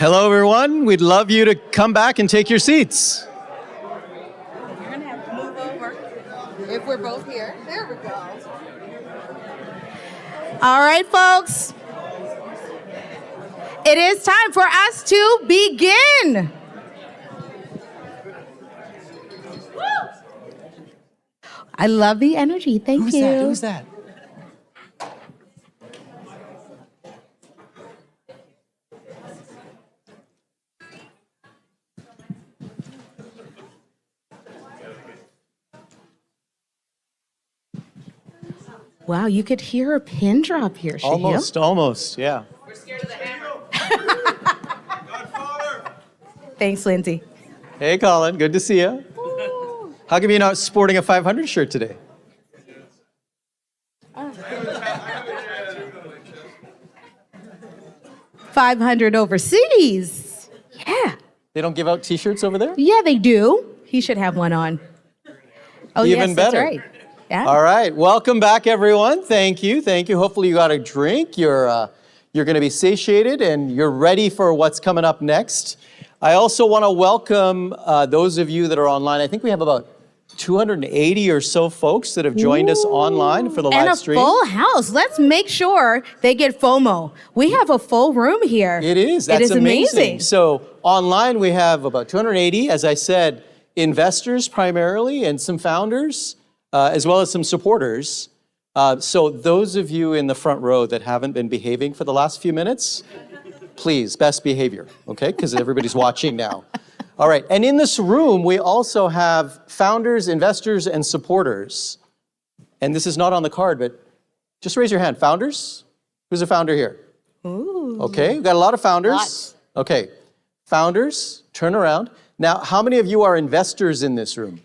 Hello, everyone. We'd love you to come back and take your seats. You're going to have to move over if we're both here. There we go. All right, folks. It is time for us to begin. I love the energy. Thank you. Who's that? Wow, you could hear a pin drop here, Shahil. Almost, yeah. We're scared of the hammer. Thanks, Lindsay. Hey, Colin, good to see you. Ooh. How come you're not sporting a 500 shirt today? 500 overseas. Yeah. They don't give out T-shirts over there? Yeah, they do. He should have one on. Oh, Even yes, better. That's right. Yeah. All right, welcome back, everyone. Thank you. Hopefully you got a drink. You're going to be satiated and you're ready for what's coming up next. I also want to welcome those of you that are online. I think we have about 280 or so folks that have joined us online for the live stream. And a full house. Let's make sure they get FOMO. We have a full room here. It is. That's amazing. So online we have about 280, as I said, investors primarily and some founders, as well as some supporters. So those of you in the front row that haven't been behaving for the last few minutes, please, best behavior, okay? Because everybody's watching now. All right, and in this room, we also have founders, investors, and supporters. And this is not on the card, but just raise your hand. Founders? Who's a founder here? Ooh. Okay, we've got a lot of founders. Lots. Okay, founders, turn around. Now, how many of you are investors in this room?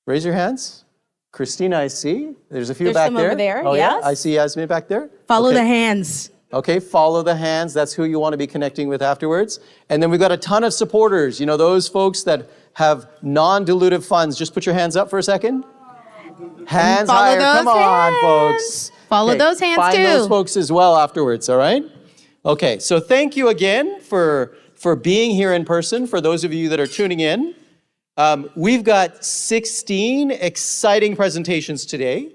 Raise your hands. Christina, I see. There's a few There's back some there. over there, Oh, yes. yeah, I see Yasmin back there. Follow Okay. the hands. Okay, follow the hands. That's who you want to be connecting with afterwards. And then we've got a ton of supporters. You know, those folks that have non-dilutive funds. Just put your hands up for a second. Hands higher. Come on, folks. Follow those hands, find too. those folks as well afterwards, all right? Okay, so thank you again for being here in person, for those of you that are tuning in. We've got 16 exciting presentations today.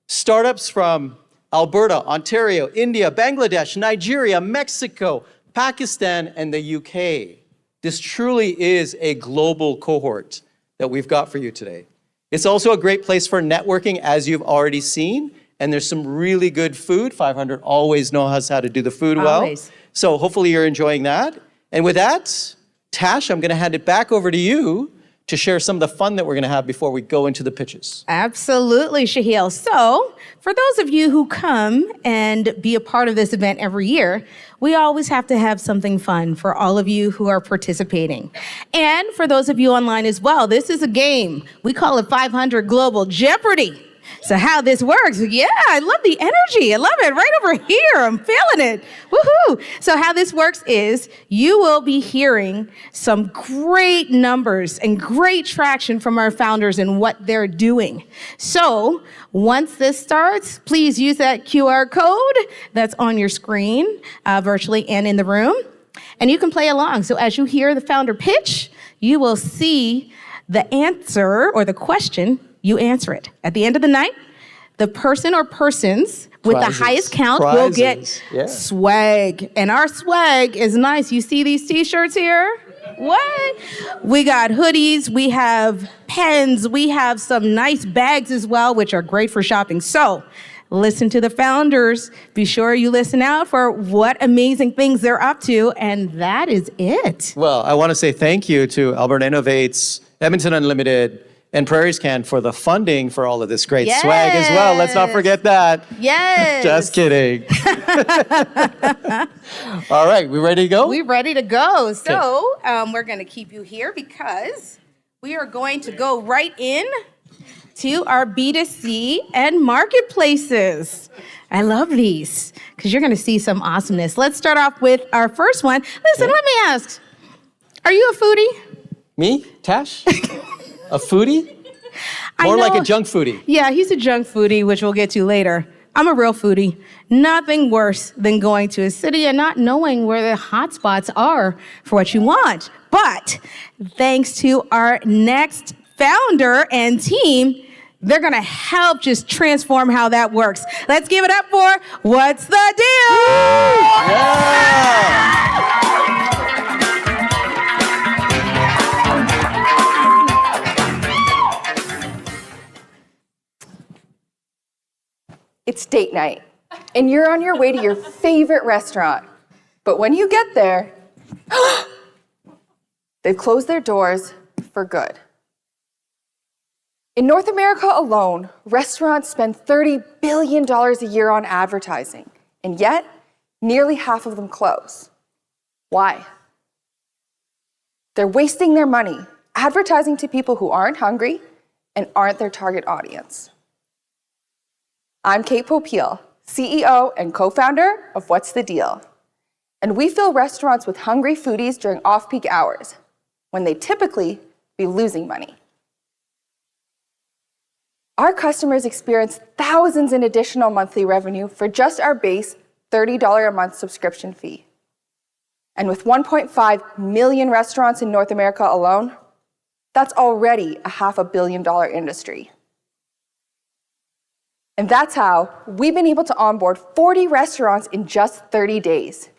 Startups from Alberta, Ontario, India, Bangladesh, Nigeria, Mexico, Pakistan, and the UK. This truly is a global cohort that we've got for you today. It's also a great place for networking, as you've already seen, and there's some really good food. 500 always knows how to do the food well. Always. So hopefully you're enjoying that. And with that, Tash, I'm going to hand it back over to you to share some of the fun that we're going to have before we go into the pitches. Absolutely, Shahil. So, for those of you who come and be a part of this event every year, we always have to have something fun for all of you who are participating. And for those of you online as well, this is a game. We call it 500 Global Jeopardy! So how this works, yeah, I love the energy. I love it right over here. I'm feeling it. Woohoo. So how this works is you will be hearing some great numbers and great traction from our founders and what they're doing. So once this starts, please use that QR code that's on your screen, virtually and in the room, and you can play along. So as you hear the founder pitch, you will see the answer or the question. You answer it. At the end of the night, the person or persons with the highest count will get swag. And our swag is nice. You see these t-shirts here? What? We got hoodies, we have pens, we have some nice bags as well, which are great for shopping. So listen to the founders. Be sure you listen out for what amazing things they're up to. And that is it. Well, I want to say thank you to Alberta Innovates, Edmonton Unlimited, and PrairiesCan for the funding for all of this great swag as well. Let's not forget that. Yes. Just kidding. All right, we ready to go? We're ready to go. So we're going to keep you here because we are going to go right in to our B2C and marketplaces. I love these because you're going to see some awesomeness. Let's start off with our first one. Listen, let me ask, are you a foodie? Me? Tash? A foodie? More like a junk foodie. Yeah, he's a junk foodie, which we'll get to later. I'm a real foodie. Nothing worse than going to a city and not knowing where the hot spots are for what you want. But thanks to our next founder and team, they're gonna help just transform how that works. Let's give it up for What's the Deal? Yeah. It's date night, and you're on your way to your favorite restaurant. But when you get there, they've closed their doors for good. In North America alone, restaurants spend $30 billion a year on advertising, and yet nearly half of them close. Why? They're wasting their money advertising to people who aren't hungry and aren't their target audience. I'm Kate Popeil, CEO and co-founder of What's the Deal? And we fill restaurants with hungry foodies during off-peak hours, when they typically be losing money. Our customers experience thousands in additional monthly revenue for just our base $30 a month subscription fee. And with 1.5 million restaurants in North America alone, that's already a $500 million industry. And that's how we've been able to onboard 40 restaurants in just 30 days.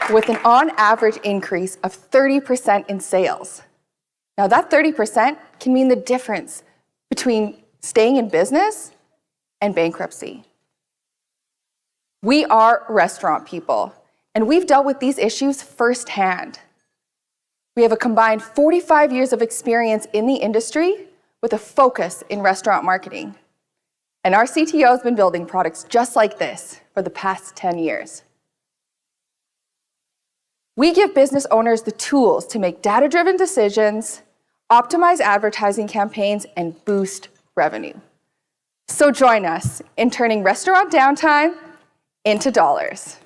With an on average increase of 30% in sales. Now that 30% can mean the difference between staying in business and bankruptcy. We are restaurant people, and we've dealt with these issues firsthand. We have a combined 45 years of experience in the industry with a focus in restaurant marketing. And our CTO has been building products just like this for the past 10 years. We give business owners the tools to make data-driven decisions, optimize advertising campaigns, and boost revenue. So join us in turning restaurant downtime into dollars.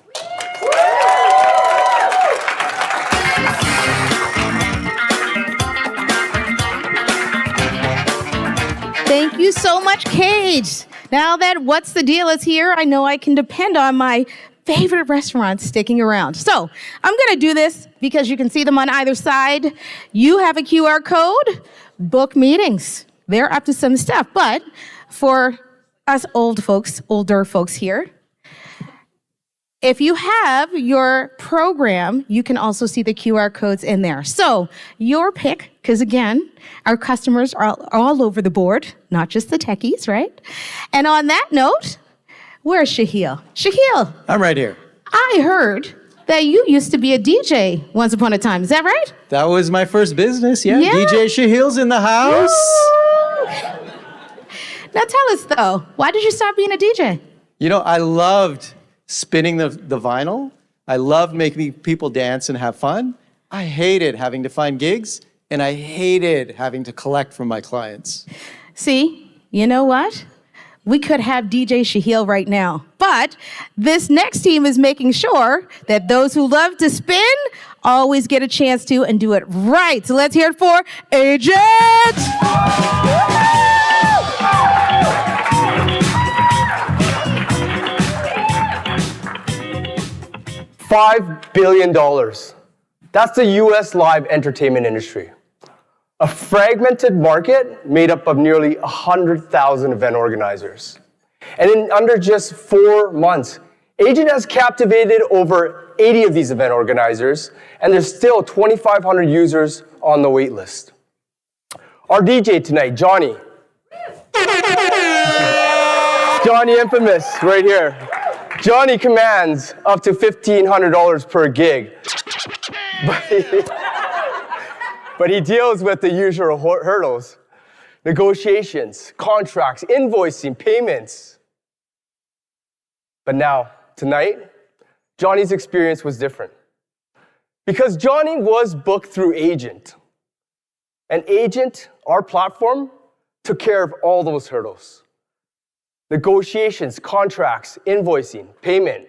Thank you so much, Kate. Now that What's the Deal is here, I know I can depend on my favorite restaurants sticking around. So I'm gonna do this because you can see them on either side. You have a QR code, book meetings. They're up to some stuff, but for us older folks here, if you have your program, you can also see the QR codes in there. So your pick, because again, our customers are all over the board, not just the techies, right? And on that note, where's Shahil? Shahil, I'm right here. I heard that you used to be a DJ once upon a time. Is that right? That was my first business, yeah. Yeah. DJ Shahil's in the house. Now tell us though, why did you stop being a DJ? You know, I loved spinning the vinyl. I loved making people dance and have fun. I hated having to find gigs, and I hated having to collect from my clients. See, you know what? We could have DJ Shahil right now, but this next team is making sure that those who love to spin always get a chance to and do it right. So let's hear it for Agent! $5 billion. That's the US live entertainment industry. A fragmented market made up of nearly 100,000 event organizers. And in under just 4 months, Agent has captivated over 80 of these event organizers, and there's still 2,500 users on the wait list. Our DJ tonight, Johnny. Johnny Infamous, right here. Johnny commands up to $1,500 per gig. But he deals with the usual hurdles: negotiations, contracts, invoicing, payments. But now, tonight, Johnny's experience was different. Because Johnny was booked through Agent. And Agent, our platform, took care of all those hurdles. Negotiations, contracts, invoicing, payment,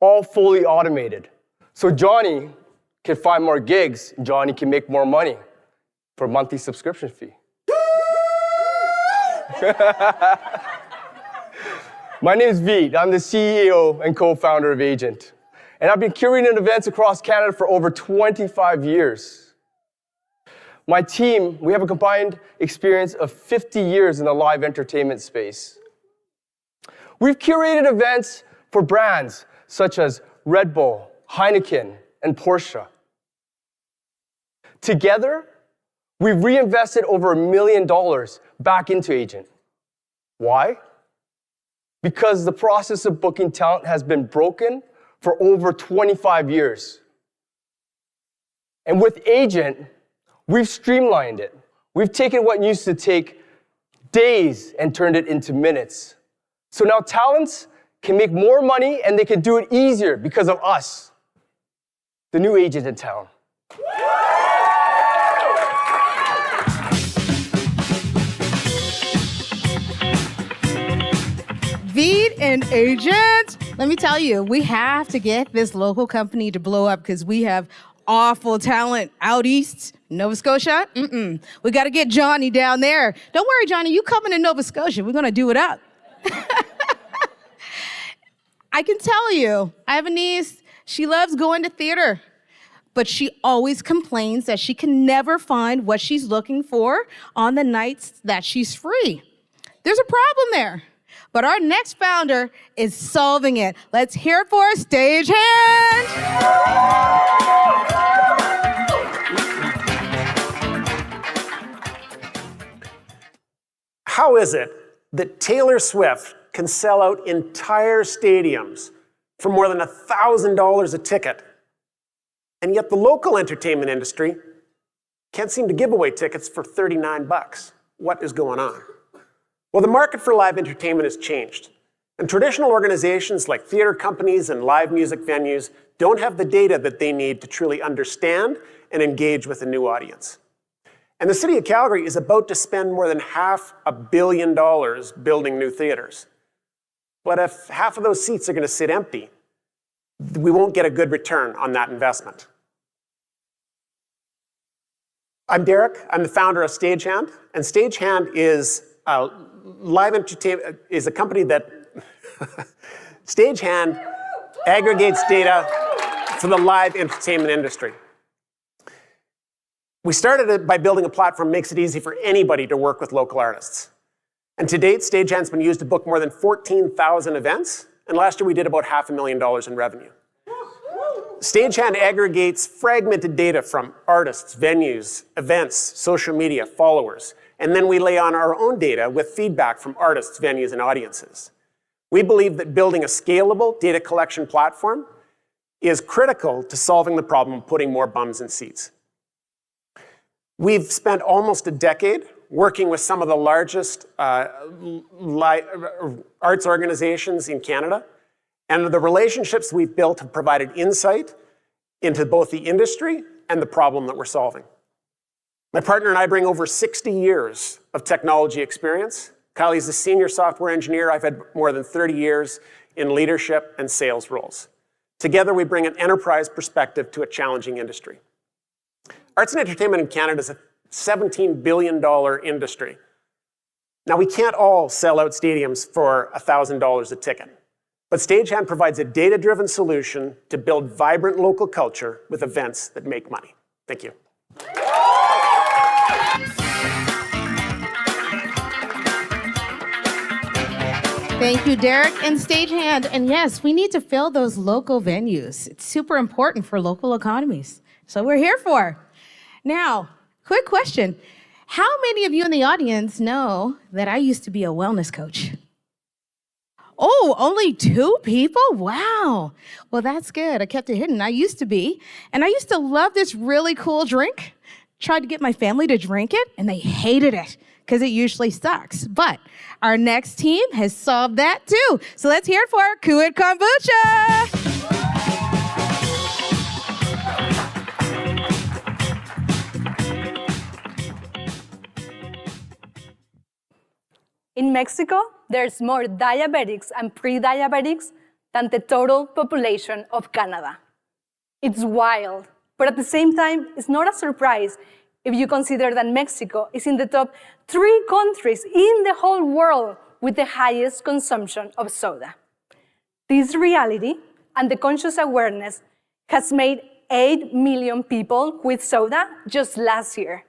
all fully automated. So Johnny can find more gigs, Johnny can make more money for a monthly subscription fee. My name is Veet. I'm the CEO and co-founder of Agent. And I've been curating events across Canada for over 25 years. My team, we have a combined experience of 50 years in the live entertainment space. We've curated events for brands such as Red Bull, Heineken, and Porsche. Together, we've reinvested over $1 million back into Agent. Why? Because the process of booking talent has been broken for over 25 years. And with Agent, we've streamlined it. We've taken what used to take days and turned it into minutes. So now talents can make more money and they can do it easier because of us, the new agent in town. Veet and Agent. Let me tell you, we have to get this local company to blow up because we have awful talent out east. Nova Scotia? We got to get Johnny down there. Don't worry, Johnny, you coming to Nova Scotia. We're going to do it up. I can tell you, I have a niece. She loves going to theater, but she always complains that she can never find what she's looking for on the nights that she's free. There's a problem there. But our next founder is solving it. Let's hear it for a stagehand. How is it that Taylor Swift can sell out entire stadiums for more than $1,000 a ticket, and yet the local entertainment industry can't seem to give away tickets for $39? What is going on? Well, the market for live entertainment has changed, and traditional organizations like theater companies and live music venues don't have the data that they need to truly understand and engage with a new audience. And the city of Calgary is about to spend more than $500 million building new theaters. But if half of those seats are going to sit empty, we won't get a good return on that investment. I'm Derek. I'm the founder of Stagehand, and Stagehand is live entertainment is a company that Stagehand aggregates data for the live entertainment industry. We started it by building a platform that makes it easy for anybody to work with local artists. And to date, Stagehand's been used to book more than 14,000 events, and last year we did about $500,000 in revenue. Stagehand aggregates fragmented data from artists, venues, events, social media, followers, and then we lay on our own data with feedback from artists, venues, and audiences. We believe that building a scalable data collection platform is critical to solving the problem of putting more bums in seats. We've spent almost a decade working with some of the largest arts organizations in Canada, and the relationships we've built have provided insight into both the industry and the problem that we're solving. My partner and I bring over 60 years of technology experience. Kylie's a senior software engineer. I've had more than 30 years in leadership and sales roles. Together, we bring an enterprise perspective to a challenging industry. Arts and entertainment in Canada is a $17 billion industry. Now, we can't all sell out stadiums for $1,000 a ticket, but Stagehand provides a data-driven solution to build vibrant local culture with events that make money. Thank you. Thank you, Derek and Stagehand. And yes, we need to fill those local venues. It's super important for local economies. So we're here for. Now, quick question. How many of you in the audience know that I used to be a wellness coach? Oh, only 2 people? Wow. Well, that's good. I kept it hidden. I used to be. And I used to love this really cool drink. Tried to get my family to drink it, and they hated it because it usually sucks. But our next team has solved that too. So let's hear it for Kuit Kombucha. In Mexico, there's more diabetics and pre-diabetics than the total population of Canada. It's wild, but at the same time, it's not a surprise if you consider that Mexico is in the top 3 countries in the whole world with the highest consumption of soda. This reality and the conscious awareness has made 8 million people quit soda just last year.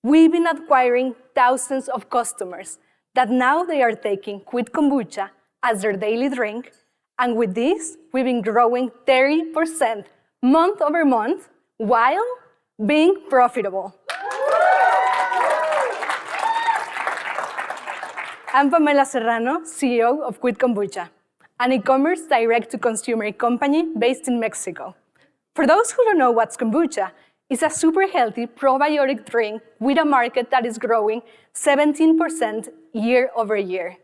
We've been acquiring thousands of customers that now they are taking quit kombucha as their daily drink, and with this, we've been growing 30% month over month while being profitable. I'm Pamela Serrano, CEO of Quit Kombucha, an e-commerce direct-to-consumer company based in Mexico. For those who don't know what's kombucha, it's a super healthy probiotic drink with a market that is growing 17% year over year.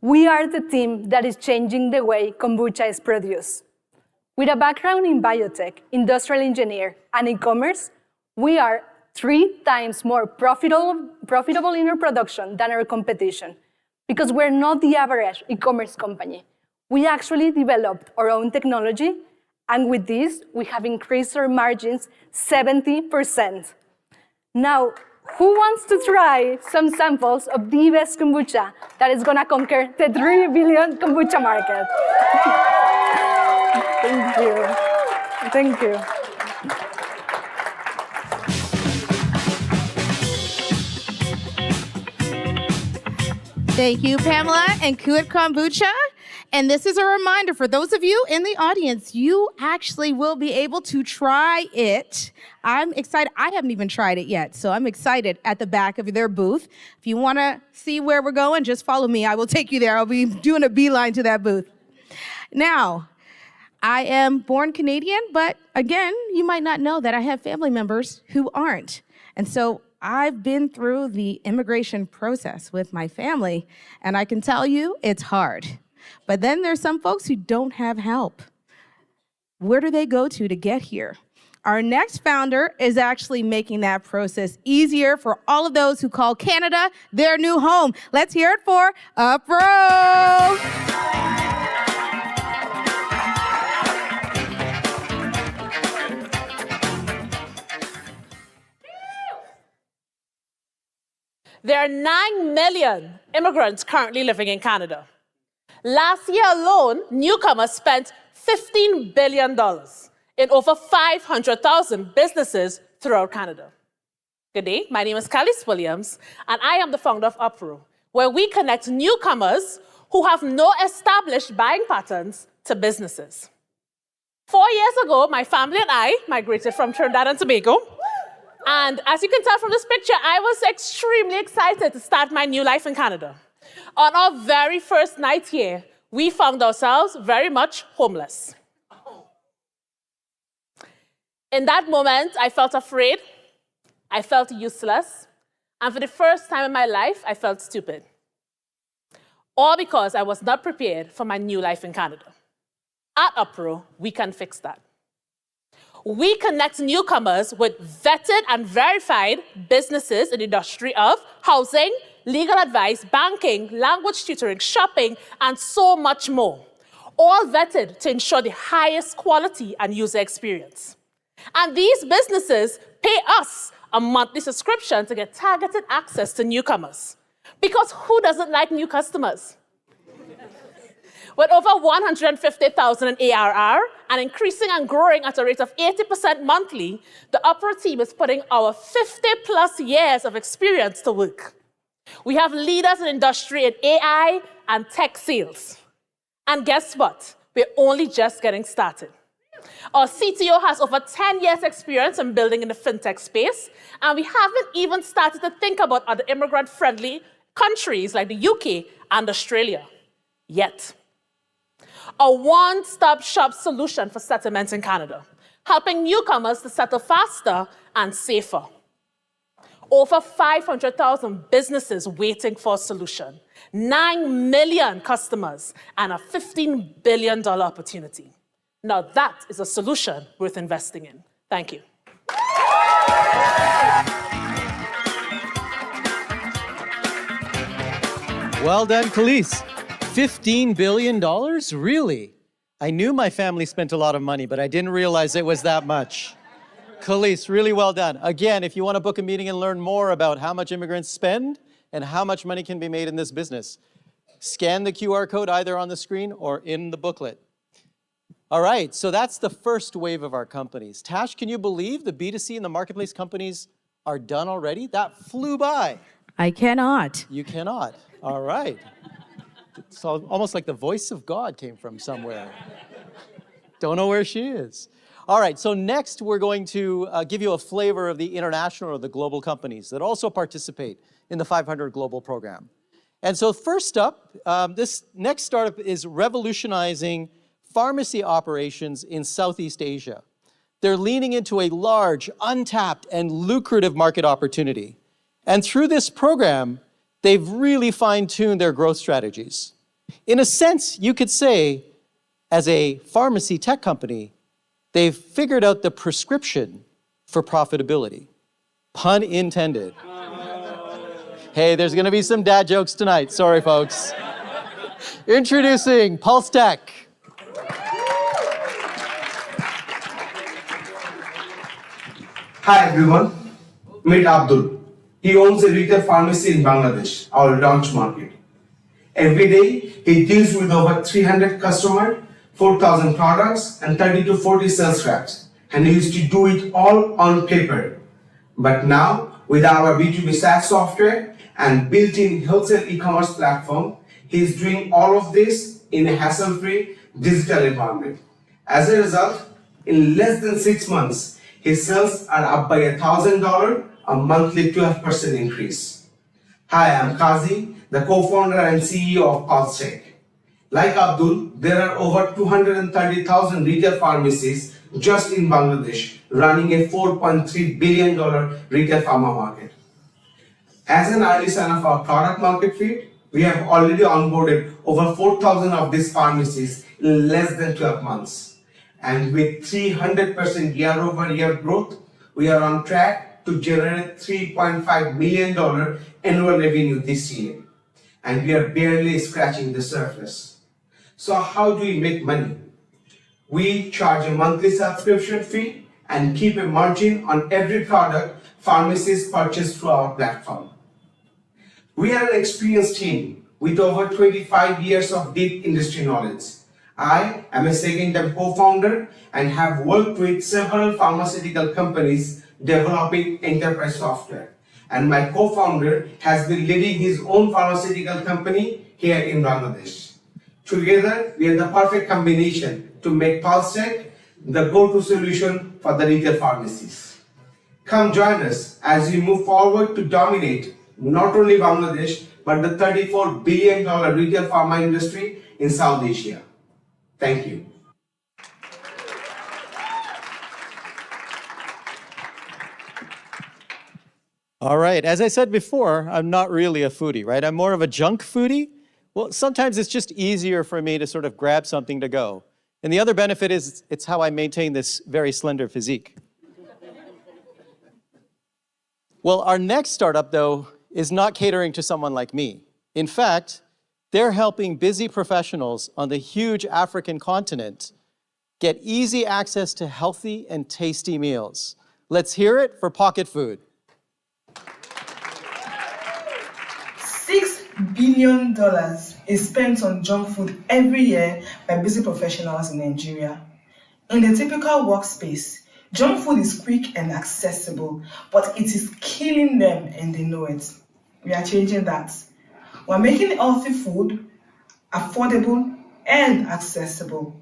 We are the team that is changing the way kombucha is produced. With a background in biotech, industrial engineer, and e-commerce, we are 3 times more profitable in our production than our competition, because we're not the average e-commerce company. We actually developed our own technology, and with this, we have increased our margins 70%. Now, who wants to try some samples of the best kombucha that is gonna conquer the 3 billion kombucha market? Thank you. Thank you. Thank you, Pamela and Quit Kombucha. And this is a reminder for those of you in the audience, you actually will be able to try it. I'm excited. I haven't even tried it yet, so I'm excited at the back of their booth. If you want to see where we're going, just follow me. I will take you there. I'll be doing a beeline to that booth. Now, I am born Canadian, but again, you might not know that I have family members who aren't. And so I've been through the immigration process with my family, and I can tell you it's hard. But then there's some folks who don't have help. Where do they go to get here? Our next founder is actually making that process easier for all of those who call Canada their new home. Let's hear it for Upro. There are 9 million immigrants currently living in Canada. Last year alone, newcomers spent $15 billion in over 500,000 businesses throughout Canada. Good day, my name is Callis Williams, and I am the founder of Upro, where we connect newcomers who have no established buying patterns to businesses. 4 years ago, my family and I migrated from Trinidad and Tobago. And as you can tell from this picture, I was extremely excited to start my new life in Canada. On our very first night here, we found ourselves very much homeless. In that moment, I felt afraid, I felt useless, and for the first time in my life, I felt stupid. All because I was not prepared for my new life in Canada. At Upro, we can fix that. We connect newcomers with vetted and verified businesses in the industry of housing, legal advice, banking, language tutoring, shopping, and so much more. All vetted to ensure the highest quality and user experience. And these businesses pay us a monthly subscription to get targeted access to newcomers. Because who doesn't like new customers? With over 150,000 in ARR and increasing and growing at a rate of 80% monthly, the Upro team is putting our 50+ years of experience to work. We have leaders in industry in AI and tech sales. And guess what? We're only just getting started. Our CTO has over 10 years experience in building in the fintech space, and we haven't even started to think about other immigrant-friendly countries like the UK and Australia yet. A one-stop shop solution for settlements in Canada, helping newcomers to settle faster and safer. Over 500,000 businesses waiting for a solution, 9 million customers, and a $15 billion opportunity. Now that is a solution worth investing in. Thank you. Well done, Callis. $15 billion? Really? I knew my family spent a lot of money, but I didn't realize it was that much. Khalees, really well done. Again, if you want to book a meeting and learn more about how much immigrants spend and how much money can be made in this business, scan the QR code either on the screen or in the booklet. All right, so that's the first wave of our companies. Tash, can you believe the B2C and the marketplace companies are done already? That flew by. I cannot. You cannot. All right. It's almost like the voice of God came from somewhere. Don't know where she is. All right, so next we're going to give you a flavor of the international or the global companies that also participate in the 500 Global program. And so first up, this next startup is revolutionizing pharmacy operations in Southeast Asia. They're leaning into a large, untapped, and lucrative market opportunity. And through this program, they've really fine-tuned their growth strategies. In a sense, you could say, as a pharmacy tech company, they've figured out the prescription for profitability. Pun intended. Hey, there's gonna be some dad jokes tonight. Sorry, folks. Introducing PulseTech. Hi everyone, meet Abdul. He owns a retail pharmacy in Bangladesh, our launch market. Every day, he deals with over 300 customers, 4,000 products, and 30 to 40 sales reps. And he used to do it all on paper. But now, with our B2B SaaS software and built-in wholesale e-commerce platform, he is doing all of this in a hassle-free digital environment. As a result, in less than 6 months, his sales are up by $1,000, a monthly 12% increase. Hi, I'm Kazi, the co-founder and CEO of PulseTech. Like Abdul, there are over 230,000 retail pharmacies just in Bangladesh, running a $4.3 billion retail pharma market. As an early sign of our product market fit, we have already onboarded over 4,000 of these pharmacies in less than 12 months. And with 300% year-over-year growth, we are on track to generate $3.5 million annual revenue this year. And we are barely scratching the surface. So how do we make money? We charge a monthly subscription fee and keep a margin on every product pharmacies purchase through our platform. We are an experienced team with over 25 years of deep industry knowledge. I am a second-time co-founder and have worked with several pharmaceutical companies developing enterprise software. And my co-founder has been leading his own pharmaceutical company here in Bangladesh. Together, we are the perfect combination to make PulseTech the go-to solution for the retail pharmacies. Come join us as we move forward to dominate not only Bangladesh, but the $34 billion retail pharma industry in South Asia. Thank you. All right, as I said before, I'm not really a foodie, right? I'm more of a junk foodie. Well, sometimes it's just easier for me to sort of grab something to go. And the other benefit is it's how I maintain this very slender physique. Well, our next startup, though, is not catering to someone like me. In fact, they're helping busy professionals on the huge African continent get easy access to healthy and tasty meals. Let's hear it for Pocket Food. $6 billion is spent on junk food every year by busy professionals in Nigeria. In the typical workspace, junk food is quick and accessible, but it is killing them and they know it. We are changing that. We're making healthy food affordable and accessible.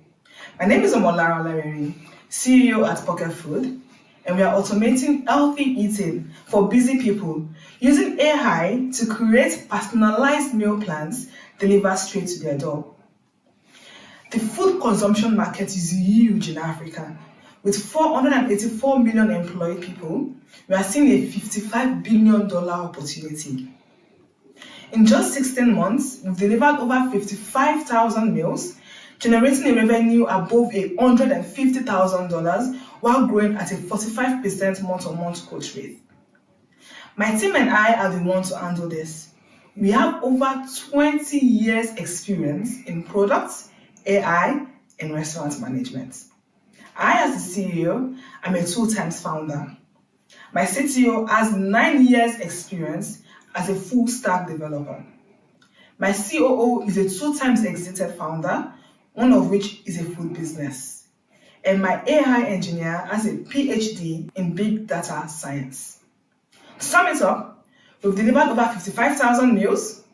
My name is Omolara Olariri, CEO at Pocket Food, and we are automating healthy eating for busy people using AI to create personalized meal plans delivered straight to their door. The food consumption market is huge in Africa. With 484 million employed people, we are seeing a $55 billion opportunity. In just 16 months, we've delivered over 55,000 meals, generating a revenue above $150,000 while growing at a 45% month-on-month growth rate. My team and I are the ones to handle this. We have over 20 years experience in products, AI, and restaurant management. I, as the CEO, am a 2 times founder. My CTO has 9 years experience as a full stack developer. My COO is a 2 times exited founder, one of which is a food business. And my AI engineer has a PhD in big data science. To sum it up, we've delivered over 55,000 meals.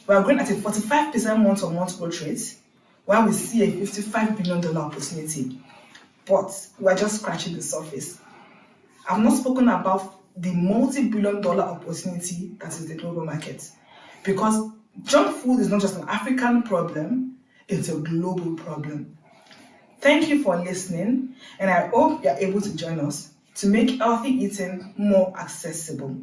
We are growing at a 45% month-on-month growth rate, while we see a $55 billion opportunity. But we are just scratching the surface. I've not spoken about the multi-billion-dollar opportunity that is the global market, because junk food is not just an African problem, it's a global problem. Thank you for listening, and I hope you're able to join us to make healthy eating more accessible.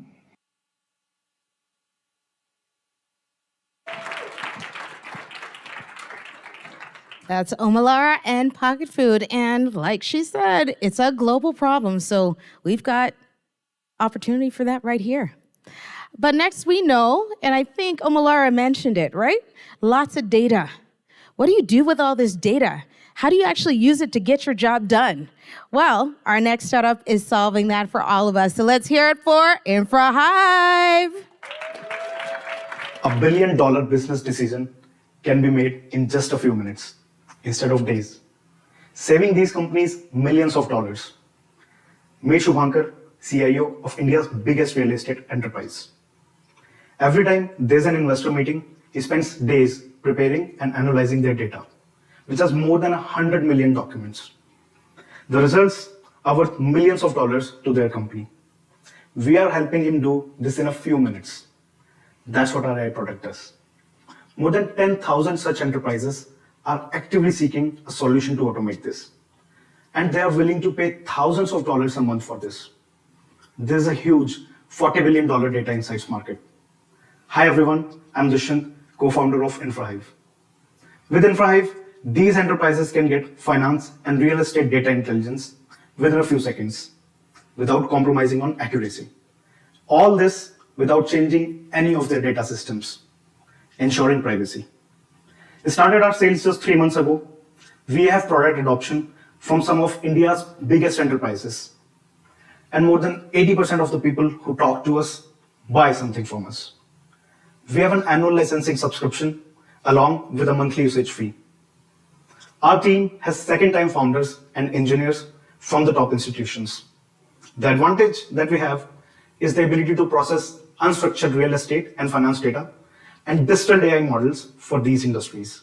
That's Omalara and Pocket Food. And like she said, it's a global problem. So we've got opportunity for that right here. But next we know, and I think Omalara mentioned it, right? Lots of data. What do you do with all this data? How do you actually use it to get your job done? Well, our next startup is solving that for all of us. So let's hear it for InfraHive. $1 billion business decision can be made in just a few minutes instead of days, saving these companies millions of dollars. Meet Shubhankar, CIO of India's biggest real estate enterprise. Every time there's an investor meeting, he spends days preparing and analyzing their data, which has more than 100 million documents. The results are worth millions of dollars to their company. We are helping him do this in a few minutes. That's what our AI product does. More than 10,000 such enterprises are actively seeking a solution to automate this. And they are willing to pay thousands of dollars a month for this. There's a huge $40 billion data insights market. Hi everyone, I'm Dushyant, co-founder of InfraHive. With InfraHive, these enterprises can get finance and real estate data intelligence within a few seconds, without compromising on accuracy. All this without changing any of their data systems, ensuring privacy. We started our sales just 3 months ago. We have product adoption from some of India's biggest enterprises. And more than 80% of the people who talk to us buy something from us. We have an annual licensing subscription along with a monthly usage fee. Our team has second-time founders and engineers from the top institutions. The advantage that we have is the ability to process unstructured real estate and finance data and distilled AI models for these industries.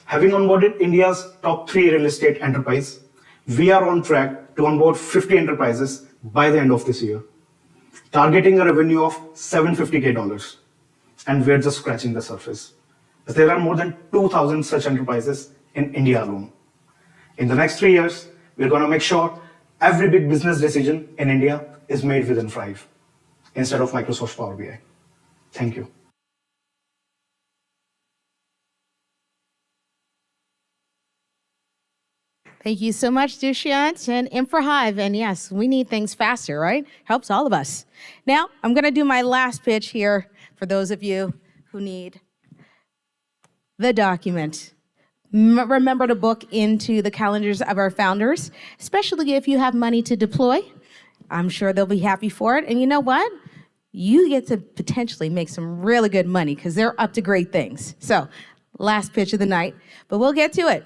Having onboarded India's top 3 real estate enterprise, we are on track to onboard 50 enterprises by the end of this year, targeting a revenue of $750K. And we're just scratching the surface, as there are more than 2,000 such enterprises in India alone. In the next 3 years, we're going to make sure every big business decision in India is made within InfraHive instead of Microsoft Power BI. Thank you. Thank you so much, Dushyant and InfraHive. And yes, we need things faster, right? Helps all of us. Now, I'm going to do my last pitch here for those of you who need the document. Remember to book into the calendars of our founders, especially if you have money to deploy. I'm sure they'll be happy for it. And you know what? You get to potentially make some really good money because they're up to great things. So, last pitch of the night, but we'll get to it.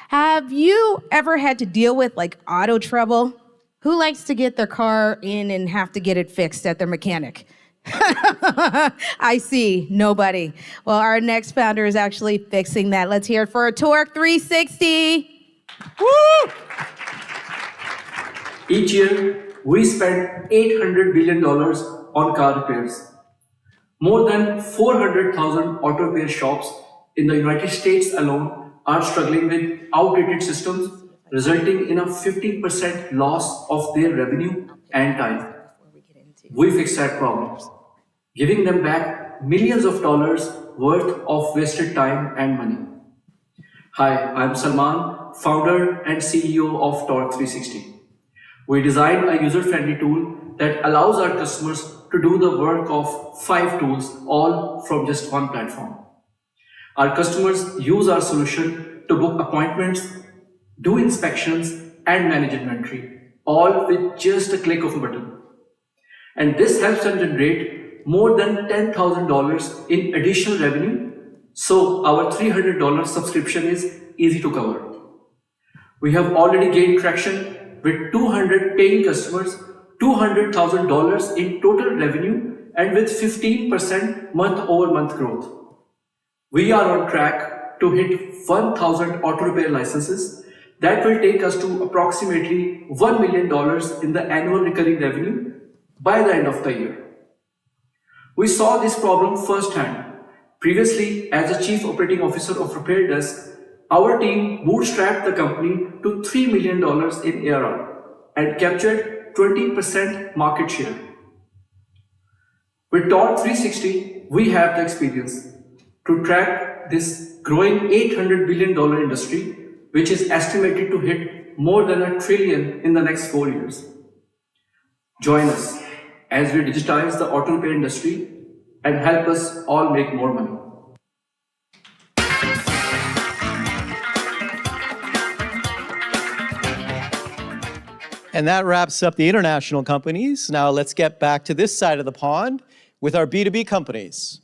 Have you ever had to deal with like auto trouble? Who likes to get their car in and have to get it fixed at their mechanic? I see, nobody. Well, our next founder is actually fixing that. Let's hear it for Torque 360. Woo! Each year, we spend $800 billion on car repairs. More than 400,000 auto repair shops in the United States alone are struggling with outdated systems, resulting in a 15% loss of their revenue and time. We fix that problem, giving them back millions of dollars worth of wasted time and money. Hi, I'm Salman, founder and CEO of Torque 360. We designed a user-friendly tool that allows our customers to do the work of 5 tools, all from just one platform. Our customers use our solution to book appointments, do inspections, and manage inventory, all with just a click of a button. And this helps them generate more than $10,000 in additional revenue, so our $300 subscription is easy to cover. We have already gained traction with 200 paying customers, $200,000 in total revenue, and with 15% month-over-month growth. We are on track to hit 1,000 auto repair licenses. That will take us to approximately $1 million in the annual recurring revenue by the end of the year. We saw this problem firsthand. Previously, as a Chief Operating Officer of Repair Desk, our team bootstrapped the company to $3 million in ARR and captured 20% market share. With Torque 360, we have the experience to track this growing $800 billion industry, which is estimated to hit more than $1 trillion in the next 4 years. Join us as we digitize the auto repair industry and help us all make more money. And that wraps up the international companies. Now let's get back to this side of the pond with our B2B companies.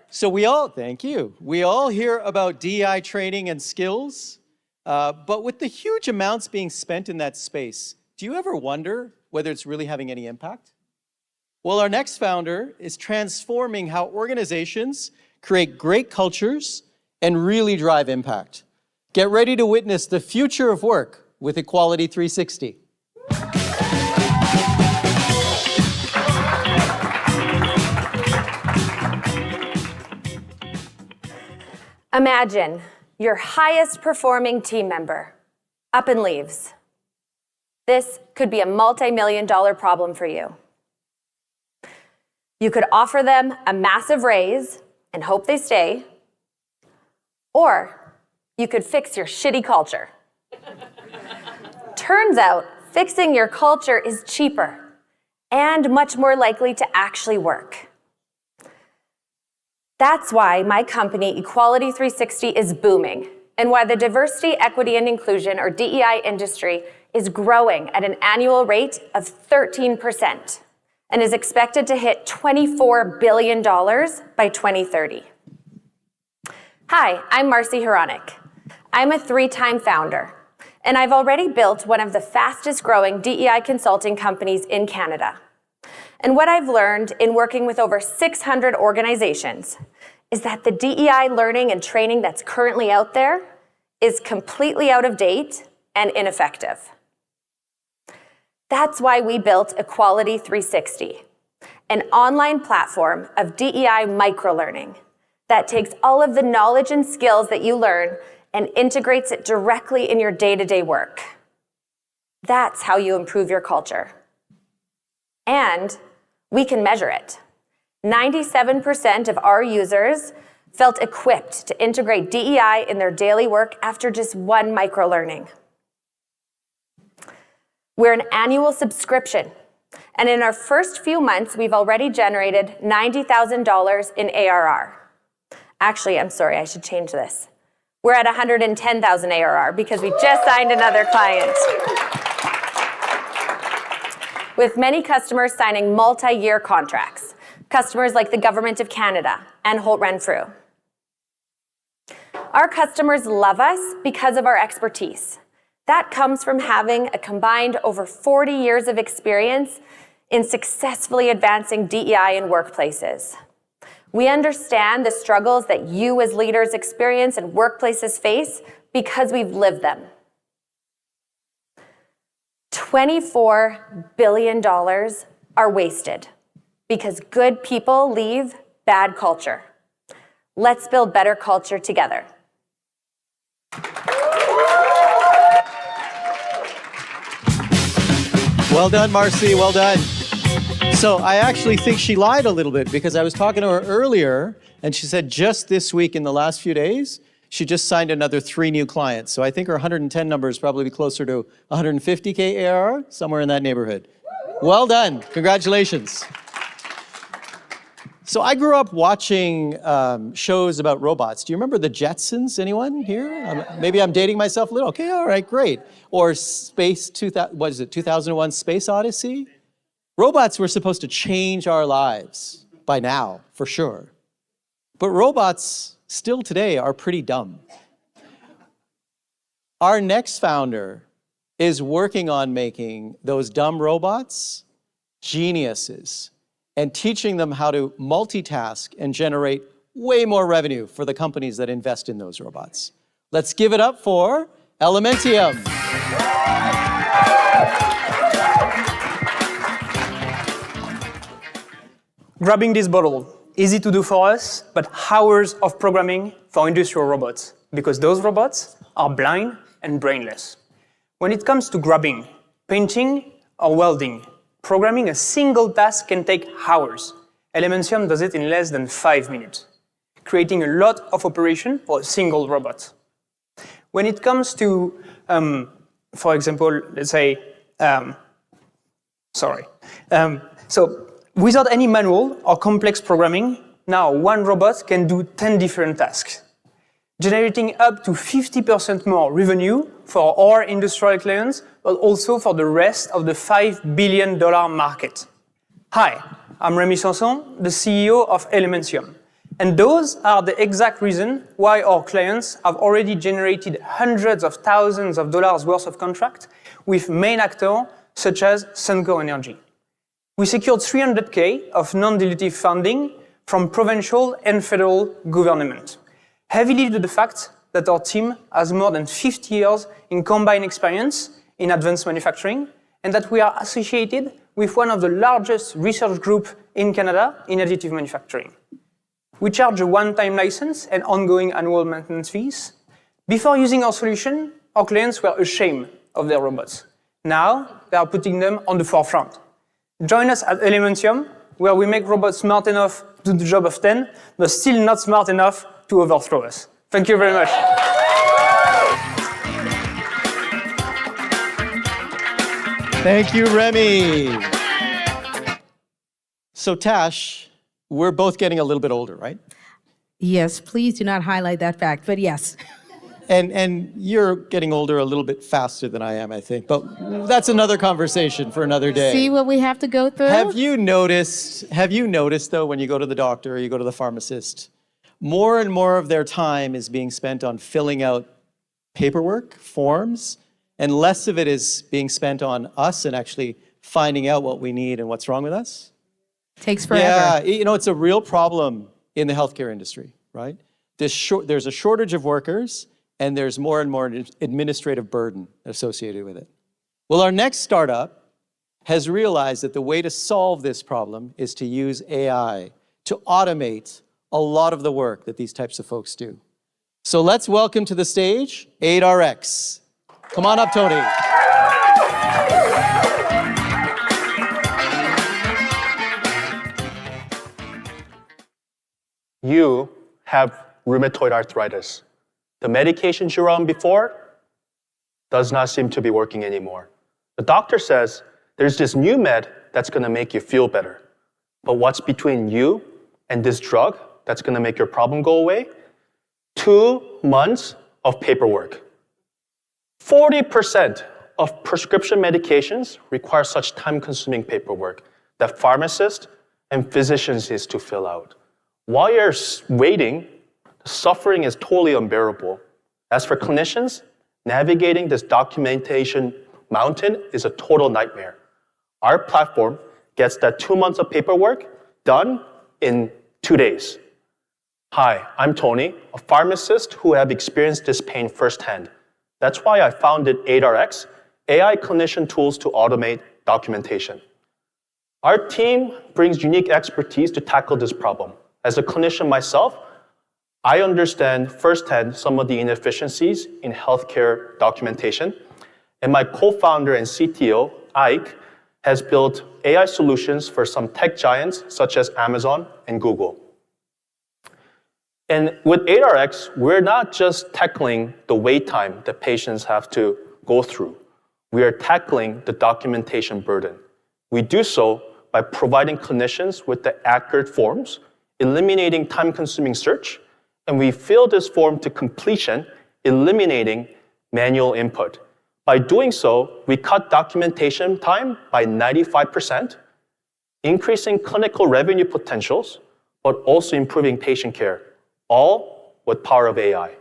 So thank you. We all hear about DEI training and skills, but with the huge amounts being spent in that space, do you ever wonder whether it's really having any impact? Well, our next founder is transforming how organizations create great cultures and really drive impact. Get ready to witness the future of work with Equality 360. Imagine your highest performing team member up and leaves. This could be a multi-million-dollar problem for you. You could offer them a massive raise and hope they stay, or you could fix your shitty culture. Turns out, fixing your culture is cheaper and much more likely to actually work. That's why my company, Equality 360, is booming, and why the diversity, equity, and inclusion, or DEI industry, is growing at an annual rate of 13% and is expected to hit $24 billion by 2030. Hi, I'm Marcy Hronik. I'm a 3-time founder, and I've already built one of the fastest growing DEI consulting companies in Canada. And what I've learned in working with over 600 organizations is that the DEI learning and training that's currently out there is completely out of date and ineffective. That's why we built Equality 360, an online platform of DEI microlearning that takes all of the knowledge and skills that you learn and integrates it directly in your day-to-day work. That's how you improve your culture. And we can measure it. 97% of our users felt equipped to integrate DEI in their daily work after just one microlearning. We're an annual subscription, and in our first few months, we've already generated $90,000 in ARR. Actually, I'm sorry, I should change this. We're at 110,000 ARR because we just signed another client. With many customers signing multi-year contracts, customers like the Government of Canada and Holt Renfrew. Our customers love us because of our expertise. That comes from having a combined over 40 years of experience in successfully advancing DEI in workplaces. We understand the struggles that you as leaders experience and workplaces face because we've lived them. $24 billion are wasted because good people leave bad culture. Let's build better culture together. Well done, Marcy, well done. So I actually think she lied a little bit because I was talking to her earlier and she said just this week in the last few days, she just signed another 3 new clients. So I think her 110 number is probably closer to 150K ARR, somewhere in that neighborhood. Well done, congratulations. So I grew up watching shows about robots. Do you remember the Jetsons? Anyone here? Maybe I'm dating myself a little. Okay, all right, great. Or Space 2001 Space Odyssey? Robots were supposed to change our lives by now, for sure. But robots still today are pretty dumb. Our next founder is working on making those dumb robots geniuses and teaching them how to multitask and generate way more revenue for the companies that invest in those robots. Let's give it up for Elementium. Grabbing this bottle, easy to do for us, but hours of programming for industrial robots, because those robots are blind and brainless. When it comes to grabbing, painting, or welding, programming a single task can take hours. Elementium does it in less than 5 minutes, creating a lot of operation for a single robot. When it comes to, for example, let's say, so without any manual or complex programming, now one robot can do 10 different tasks, generating up to 50% more revenue for our industrial clients, but also for the rest of the $5 billion market. Hi, I'm Rémi Sanson, the CEO of Elementium. And those are the exact reason why our clients have already generated hundreds of thousands of dollars worth of contract with main actors such as Suncor Energy. We secured $300K of non-dilutive funding from provincial and federal government, heavily due to the fact that our team has more than 50 years in combined experience in advanced manufacturing, and that we are associated with one of the largest research groups in Canada in additive manufacturing. We charge a one-time license and ongoing annual maintenance fees. Before using our solution, our clients were ashamed of their robots. Now, they are putting them on the forefront. Join us at Elementium, where we make robots smart enough to do the job of 10, but still not smart enough to overthrow us. Thank you very much. Thank you, Remy. So Tash, we're both getting a little bit older, right? Yes, please do not highlight that fact, but yes. And you're getting older a little bit faster than I am, I think. But that's another conversation for another day. See what we have to go through? Have you noticed though, when you go to the doctor or you go to the pharmacist, more and more of their time is being spent on filling out paperwork, forms, and less of it is being spent on us and actually finding out what we need and what's wrong with us? Takes forever. Yeah, it's a real problem in the healthcare industry, right? There's a shortage of workers, and there's more and more administrative burden associated with it. Well, our next startup has realized that the way to solve this problem is to use AI to automate a lot of the work that these types of folks do. So let's welcome to the stage 8RX. Come on up, Tony. You have rheumatoid arthritis. The medications you were on before does not seem to be working anymore. The doctor says there's this new med that's going to make you feel better. But what's between you and this drug that's going to make your problem go away? 2 months of paperwork. 40% of prescription medications require such time-consuming paperwork that pharmacists and physicians is to fill out. While you're waiting, the suffering is totally unbearable. As for clinicians, navigating this documentation mountain is a total nightmare. Our platform gets that 2 months of paperwork done in 2 days. Hi, I'm Tony, a pharmacist who have experienced this pain firsthand. That's why I founded 8RX, AI clinician tools to automate documentation. Our team brings unique expertise to tackle this problem. As a clinician myself, I understand firsthand some of the inefficiencies in healthcare documentation, and my co-founder and CTO, Ike, has built AI solutions for some tech giants such as Amazon and Google. And with 8RX, we're not just tackling the wait time that patients have to go through. We are tackling the documentation burden. We do so by providing clinicians with the accurate forms eliminating time-consuming search, and we fill this form to completion, eliminating manual input. By doing so, we cut documentation time by 95%, increasing clinical revenue potentials, but also improving patient care, all with power of AI.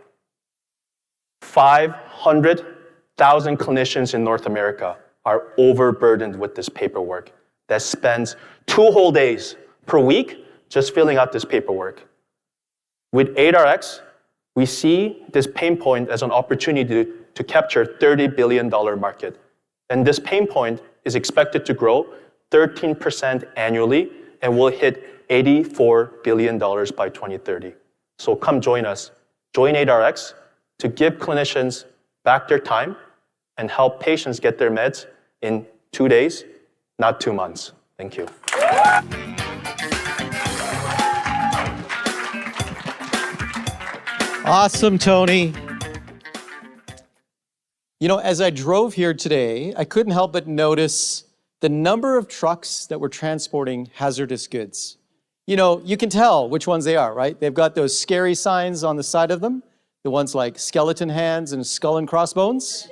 500,000 clinicians in North America are overburdened with this paperwork that spends 2 whole days per week just filling out this paperwork. With 8RX, we see this pain point as an opportunity to capture $30 billion market. And this pain point is expected to grow 13% annually and will hit $84 billion by 2030. So come join us. Join 8RX to give clinicians back their time and help patients get their meds in 2 days, not 2 months. Thank you. Awesome, Tony. You know, as I drove here today, I couldn't help but notice the number of trucks that were transporting hazardous goods. You know, you can tell which ones they are, right? They've got those scary signs on the side of them, the ones like skeleton hands and skull and crossbones.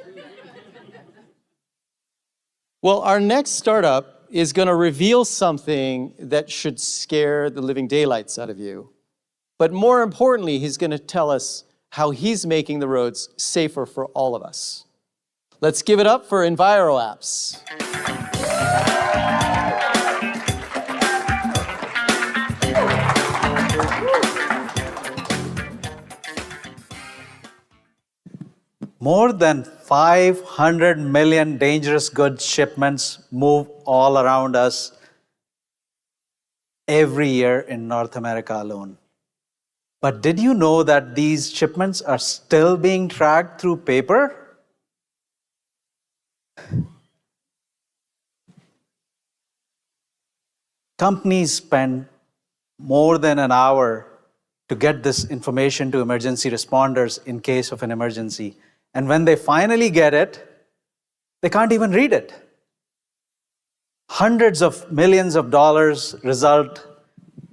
Well, our next startup is going to reveal something that should scare the living daylights out of you. But more importantly, he's going to tell us how he's making the roads safer for all of us. Let's give it up for EnviroApps. More than 500 million dangerous goods shipments move all around us every year in North America alone. But did you know that these shipments are still being tracked through paper? Companies spend more than an hour to get this information to emergency responders in case of an emergency. And when they finally get it, they can't even read it. Hundreds of millions of dollars result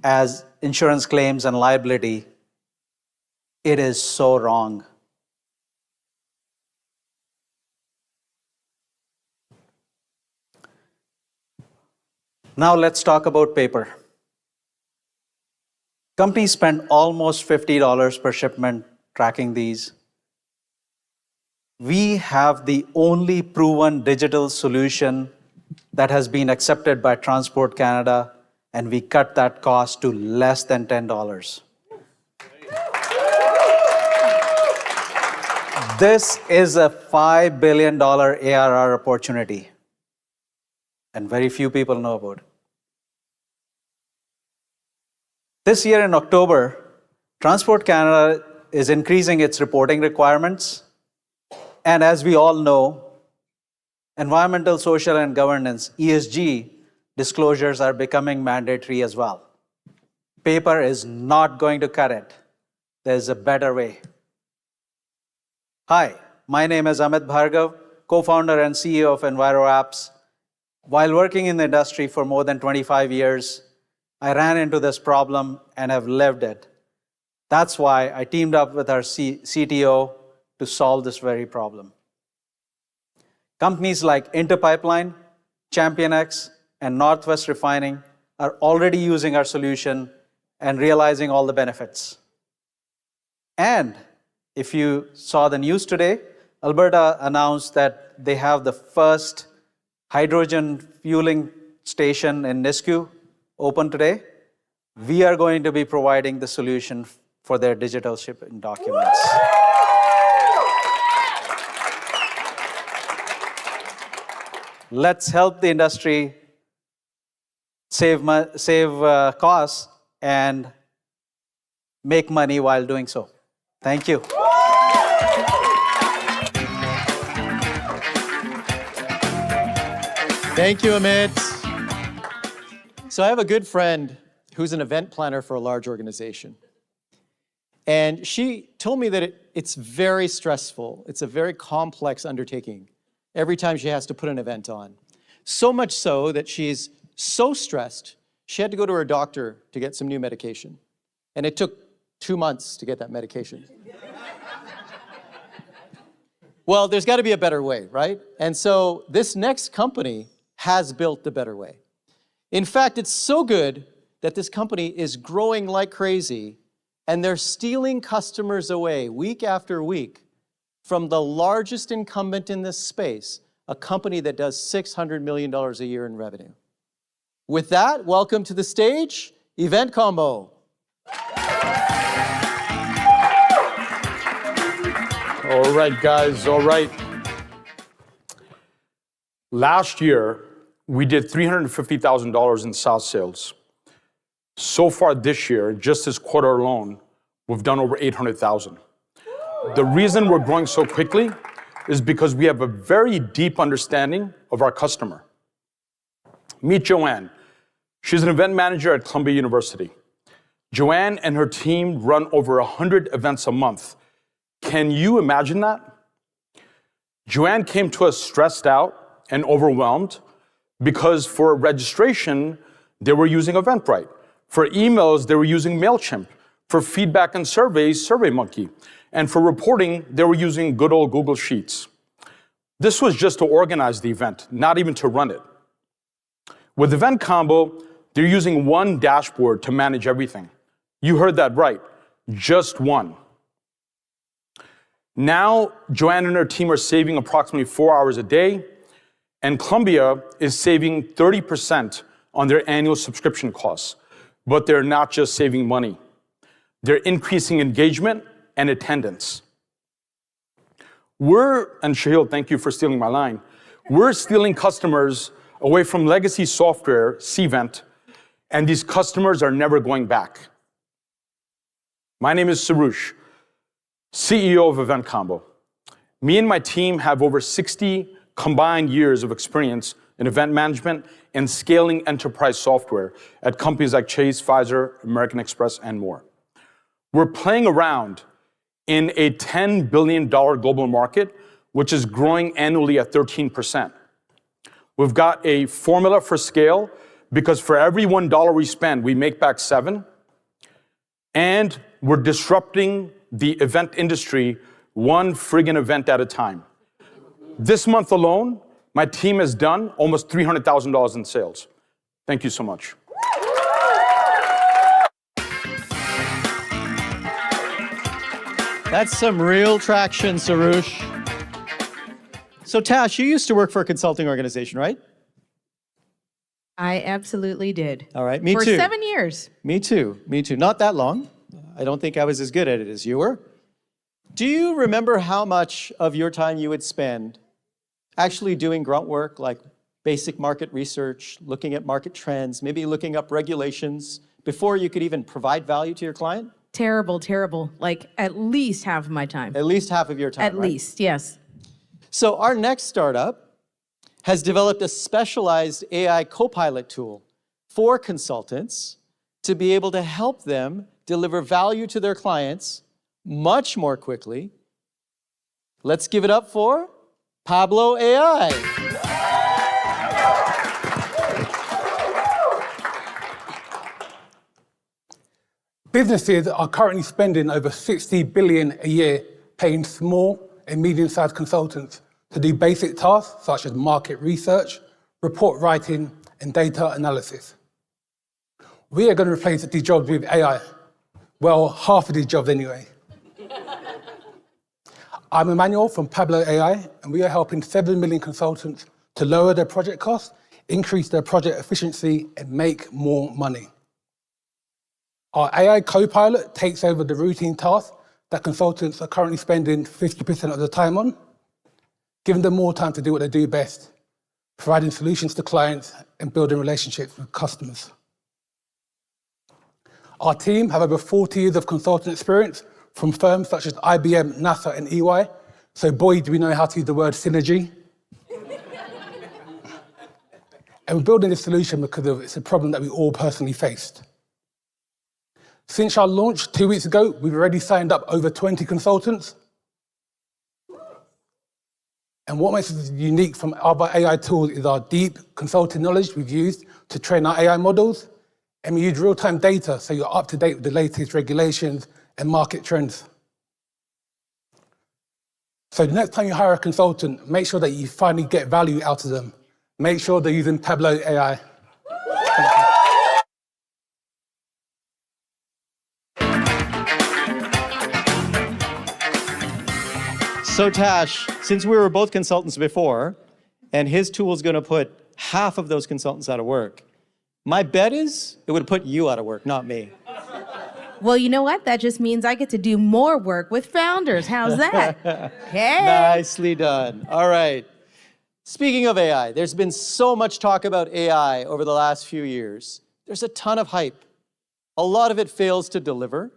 as insurance claims and liability. It is so wrong. Now let's talk about paper. Companies spend almost $50 per shipment tracking these. We have the only proven digital solution that has been accepted by Transport Canada, and we cut that cost to less than $10. This is a $5 billion ARR opportunity, and very few people know about it. This year in October, Transport Canada is increasing its reporting requirements. And as we all know, environmental, social, and governance, ESG, disclosures are becoming mandatory as well. Paper is not going to cut it. There's a better way. Hi, my name is Amit Bhargav, co-founder and CEO of EnviroApps. While working in the industry for more than 25 years, I ran into this problem and have lived it. That's why I teamed up with our CTO to solve this very problem. Companies like Interpipeline, ChampionX, and Northwest Refining are already using our solution and realizing all the benefits. And if you saw the news today, Alberta announced that they have the first hydrogen fueling station in Nisku open today. We are going to be providing the solution for their digital shipping documents. Let's help the industry save costs and make money while doing so. Thank you. Thank you, Amit. So I have a good friend who's an event planner for a large organization. And she told me that it's very stressful. It's a very complex undertaking every time she has to put an event on. So much so that she's so stressed, she had to go to her doctor to get some new medication. and it took 2 months to get that medication. Well, there's got to be a better way, right? And so this next company has built the better way. In fact, it's so good that this company is growing like crazy, and they're stealing customers away week after week from the largest incumbent in this space, a company that does $600 million a year in revenue. With that, welcome to the stage, Event Combo. All right, guys, all right. Last year, we did $350,000 in SaaS sales. So far this year, just this quarter alone, we've done over 800,000. The reason we're growing so quickly is because we have a very deep understanding of our customer. Meet Joanne. She's an event manager at Columbia University. Joanne and her team run over 100 events a month. Can you imagine that? Joanne came to us stressed out and overwhelmed because for registration, they were using Eventbrite. For emails, they were using MailChimp. For feedback and surveys, SurveyMonkey. And for reporting, they were using good old Google Sheets. This was just to organize the event, not even to run it. With Event Combo, they're using one dashboard to manage everything. You heard that right, just one. Now, Joanne and her team are saving approximately 4 hours a day, and Columbia is saving 30% on their annual subscription costs. But they're not just saving money. They're increasing engagement and attendance. And Shahil, thank you for stealing my line. We're stealing customers away from legacy software, Cvent, and these customers are never going back. My name is Sarush, CEO of Event Combo. Me and my team have over 60 combined years of experience in event management and scaling enterprise software at companies like Chase, Pfizer, American Express, and more. We're playing around in a $10 billion global market, which is growing annually at 13%. We've got a formula for scale because for every $1 we spend, we make back 7. And we're disrupting the event industry one friggin' event at a time. This month alone, my team has done almost $300,000 in sales. Thank you so much. That's some real traction, Sarush. So Tash, you used to work for a consulting organization, right? I absolutely did. All right, me For too. 7 years. Me too, me too. Not that long. I don't think I was as good at it as you were. Do you remember how much of your time you would spend actually doing grunt work like basic market research, looking at market trends, maybe looking up regulations before you could even provide value to your client? Terrible, terrible. Like at least half of my time. At least half of your time, At right? least, yes. So our next startup has developed a specialized AI copilot tool for consultants to be able to help them deliver value to their clients much more quickly. Let's give it up for Pablo AI. Businesses are currently spending over $60 billion a year paying small and medium-sized consultants to do basic tasks such as market research, report writing, and data analysis. We are going to replace these jobs with AI. Well, half of these jobs anyway. I'm Emmanuel from Pablo AI, and we are helping 7 million consultants to lower their project costs, increase their project efficiency, and make more money. Our AI Copilot takes over the routine tasks that consultants are currently spending 50% of the time on, giving them more time to do what they do best, providing solutions to clients and building relationships with customers. Our team have over 40 years of consulting experience from firms such as IBM, NASA, and EY, so boy, do we know how to use the word synergy. And we're building this solution because it's a problem that we all personally faced. Since our launch 2 weeks ago, we've already signed up over 20 consultants. And what makes us unique from other AI tools is our deep consulting knowledge we've used to train our AI models and we use real-time data so you're up to date with the latest regulations and market trends. So the next time you hire a consultant, make sure that you finally get value out of them. Make sure they're using Tableau AI. So Tash, since we were both consultants before, and his tool is going to put half of those consultants out of work, my bet is it would put you out of work, not me. Well, you know what? That just means I get to do more work with founders. How's that? Okay. Nicely done. All right. Speaking of AI, there's been so much talk about AI over the last few years. There's a ton of hype. A lot of it fails to deliver.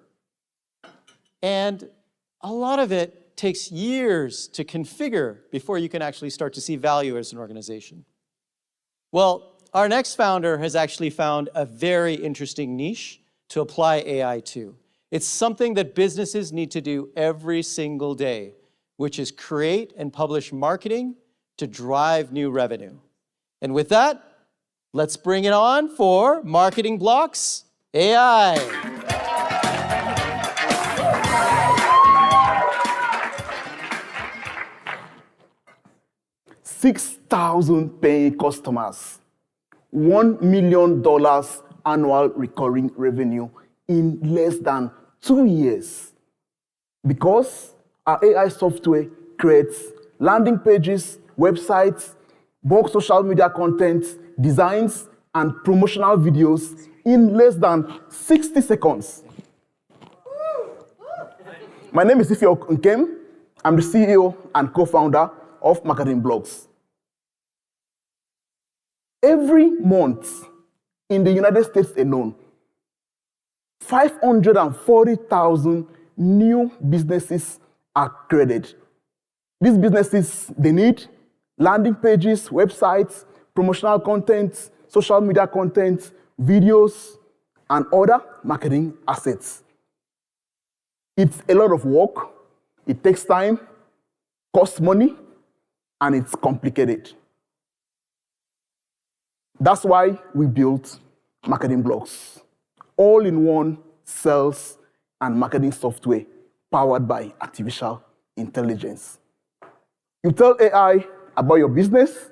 And a lot of it takes years to configure before you can actually start to see value as an organization. Well, our next founder has actually found a very interesting niche to apply AI to. It's something that businesses need to do every single day, which is create and publish marketing to drive new revenue. And with that, let's bring it on for Marketing Blocks AI. 6,000 paying customers, $1 million annual recurring revenue in less than 2 years. Because our AI software creates landing pages, websites, bulk social media content, designs, and promotional videos in less than 60 seconds. My name is Ifeok Nkem. I'm the CEO and co-founder of Marketing Blocks. Every month in the United States alone, 540,000 new businesses are created. These businesses, they need landing pages, websites, promotional content, social media content, videos, and other marketing assets. It's a lot of work, it takes time, costs money, and it's complicated. That's why we built Marketing Blocks, all-in-one sales and marketing software powered by artificial intelligence. You tell AI about your business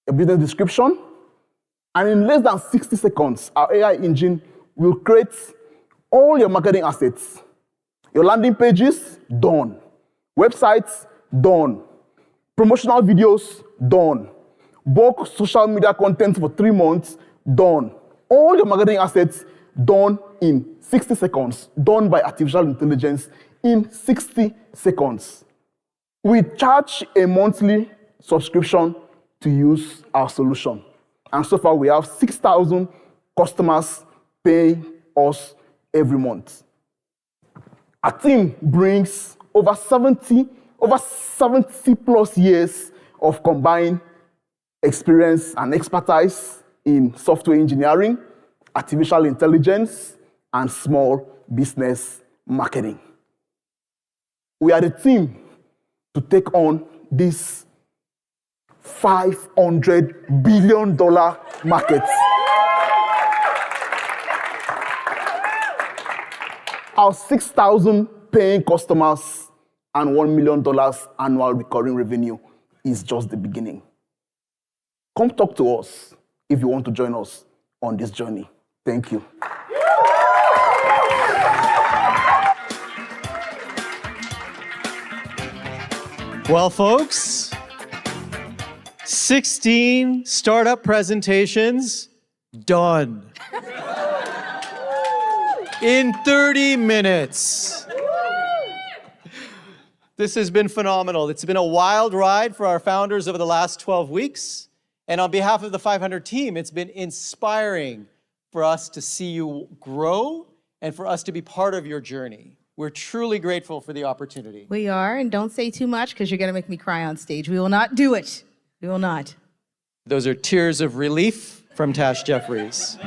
description, and in less than 60 seconds, our AI engine will create all your marketing assets. Your landing pages, done. Websites, done. Promotional videos, done. Bulk social media content for 3 months, done. All your marketing assets, done in 60 seconds. Done by artificial intelligence in 60 seconds. We charge a monthly subscription to use our solution. And so far, we have 6,000 customers paying us every month. Our team brings over 70 plus years of combined experience and expertise in software engineering, artificial intelligence, and small business marketing. We are the team to take on this $500 billion market. Our 6,000 paying customers and $1 million annual recurring revenue is just the beginning. Come talk to us if you want to join us on this journey. Thank you. Well, folks, 16 startup presentations done in 30 minutes. This has been phenomenal. It's been a wild ride for our founders over the last 12 weeks. And on behalf of the 500 team, it's been inspiring for us to see you grow and for us to be part of your journey. We're truly grateful for the opportunity. We are, and don't say too much because you're going to make me cry on stage. We will not do it. We will not. Those are tears of relief from Tash Jeffries.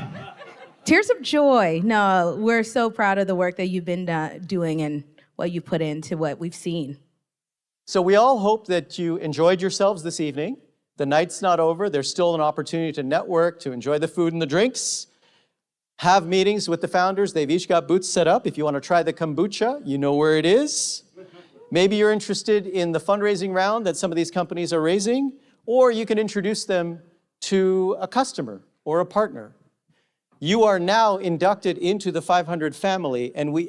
Tears of joy. No, we're so proud of the work that you've been doing and what you put into what we've seen. So we all hope that you enjoyed yourselves this evening. The night's not over. There's still an opportunity to network, to enjoy the food and the drinks. have meetings with the founders. They've each got booths set up. If you want to try the kombucha, you know where it is. Maybe you're interested in the fundraising round that some of these companies are raising, or you can introduce them to a customer or a partner. You are now inducted into the 500 family, and we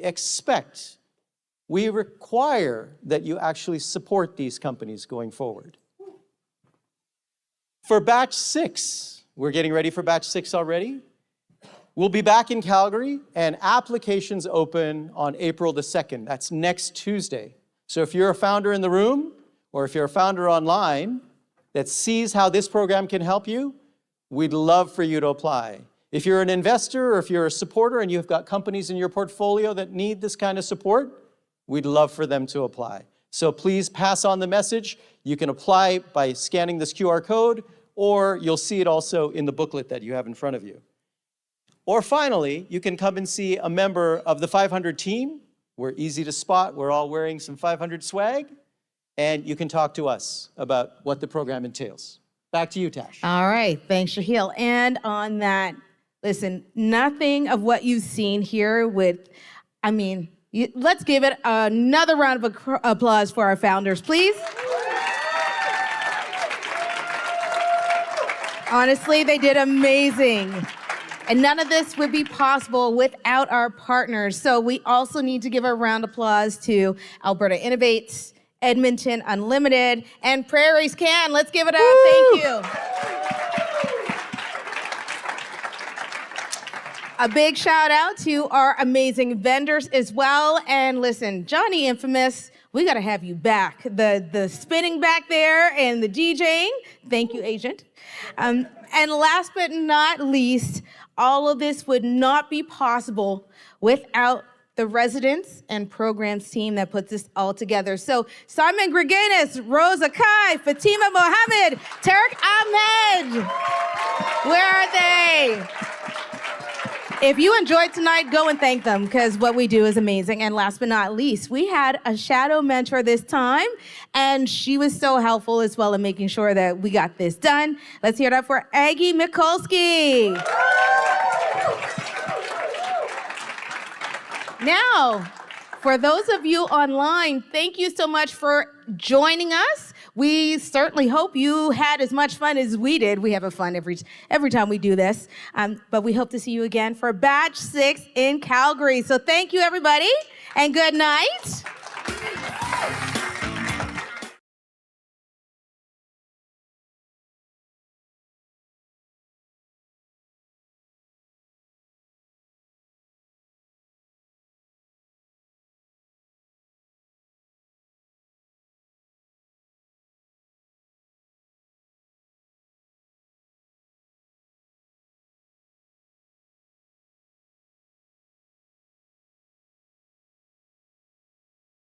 require that you actually support these companies going forward. For batch 6, we're getting ready for batch 6 already. We'll be back in Calgary, and applications open on April the 2nd. That's next Tuesday. So if you're a founder in the room, or if you're a founder online that sees how this program can help you, we'd love for you to apply. If you're an investor or if you're a supporter and you've got companies in your portfolio that need this kind of support, we'd love for them to apply. So please pass on the message. You can apply by scanning this QR code, or you'll see it also in the booklet that you have in front of you. Or finally, you can come and see a member of the 500 team. We're easy to spot. We're all wearing some 500 swag. And you can talk to us about what the program entails. Back to you, Tash. All right, thanks, Shahil. And on that, listen, nothing of what you've seen here let's give it another round of applause for our founders, please. Honestly, they did amazing. And none of this would be possible without our partners. So we also need to give a round of applause to Alberta Innovates, Edmonton Unlimited, and PrairiesCan. Let's give it up. Thank you. A big shout out to our amazing vendors as well. And listen, Johnny Infamous, we got to have you back. The spinning back there and the DJing. Thank you, Agent. And last but not least, all of this would not be possible without the residents and programs team that puts this all together. So Simon Greganis, Rosa Kai, Fatima Mohammed, Tarek Ahmed, where are they? If you enjoyed tonight, go and thank them, because what we do is amazing. And last but not least, we had a shadow mentor this time, and she was so helpful as well in making sure that we got this done. Let's hear it up for Aggie Mikulski. Now, for those of you online, thank you so much for joining us. We certainly hope you had as much fun as we did. We have a fun every time we do this. But we hope to see you again for batch 6 in Calgary. So thank you, everybody, and good night.